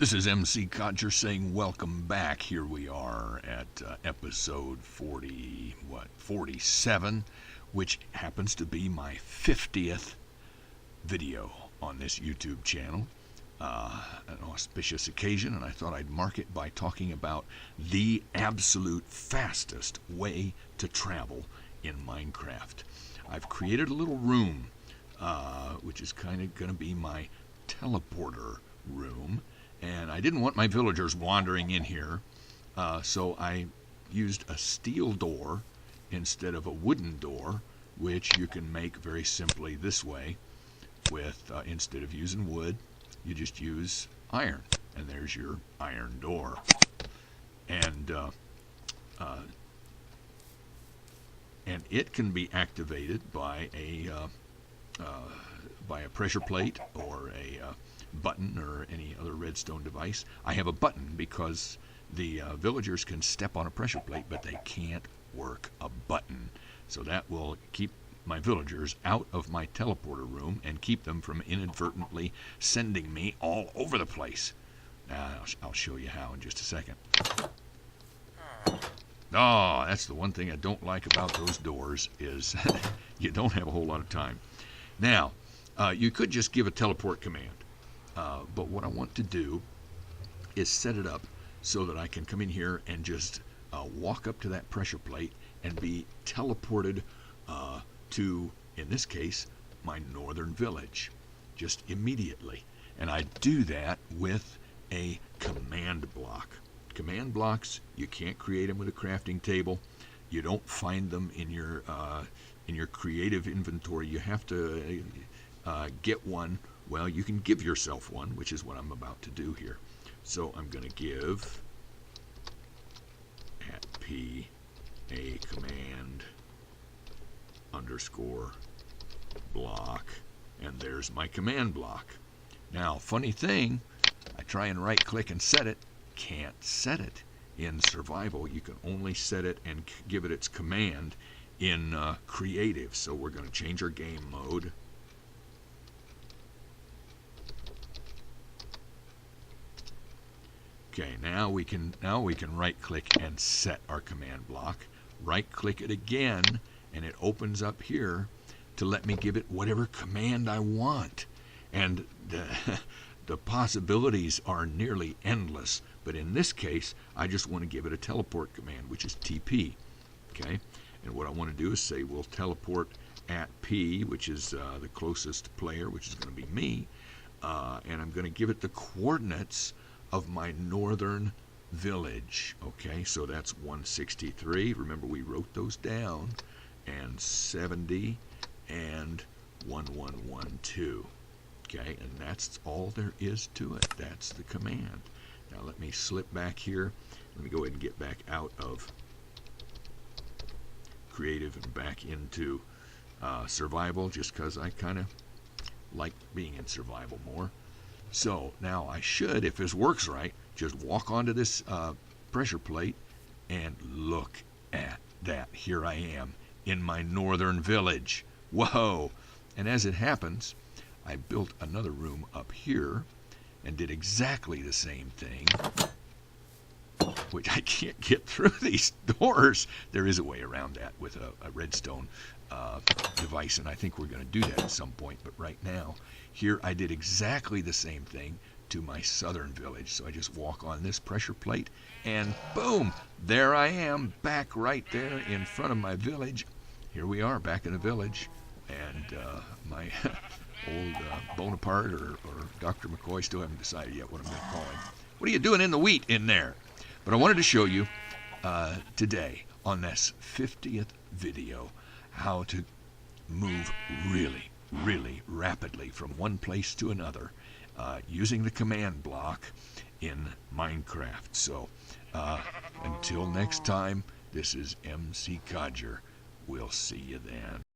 This is MC Codger saying welcome back. Here we are at episode 47, which happens to be my 50th video on this YouTube channel. An auspicious occasion, and I thought I'd mark it by talking about the absolute fastest way to travel in Minecraft. I've created a little room, which is kind of going to be my teleporter room. And I didn't want my villagers wandering in here, so I used a steel door instead of a wooden door, which you can make very simply this way with, instead of using wood, you just use iron. And there's your iron door. And it can be activated by a pressure plate or a button or any other redstone device. I have a button because the villagers can step on a pressure plate, but they can't work a button. So that will keep my villagers out of my teleporter room and keep them from inadvertently sending me all over the place. I'll show you how in just a second. Oh, that's the one thing I don't like about those doors is you don't have a whole lot of time. Now, you could just give a teleport command. But what I want to do is set it up so that I can come in here and just walk up to that pressure plate and be teleported to, in this case, my northern village, just immediately. And I do that with a command block. Command blocks, you can't create them with a crafting table. You don't find them in your creative inventory. You have to get one. Well, you can give yourself one, which is what I'm about to do here. So I'm going to give @p a command underscore block, and there's my command block. Now, funny thing, I try and right click and set it, can't set it. In survival, you can only set it and give it its command in creative. So we're going to change our game mode. Okay, now we can right click and set our command block. Right click it again and it opens up here to let me give it whatever command I want. And the possibilities are nearly endless, but in this case I just want to give it a teleport command, which is TP. Okay? And what I want to do is say we'll teleport @P, which is the closest player, which is going to be me, and I'm going to give it the coordinates of my northern village. Okay, so that's 163. Remember, we wrote those down, and 70 and 1112. Okay, and that's all there is to it. That's the command. Now let me slip back here. Let me go ahead and get back out of creative and back into survival, just because I kind of like being in survival more. So now I should, if this works right, just walk onto this pressure plate and look at that. Here I am in my northern village. Whoa! And as it happens, I built another room up here and did exactly the same thing, which I can't get through these doors. There is a way around that with a redstone device, and I think we're going to do that at some point. But right now, here I did exactly the same thing to my southern village. So I just walk on this pressure plate, and boom, there I am, back right there in front of my village. Here we are, back in the village, and my old Bonaparte or Dr. McCoy, still haven't decided yet what I'm going to call him. What are you doing in the wheat in there? But I wanted to show you today on this 50th video how to move really, really rapidly from one place to another using the command block in Minecraft. So until next time, this is MC Codger. We'll see you then.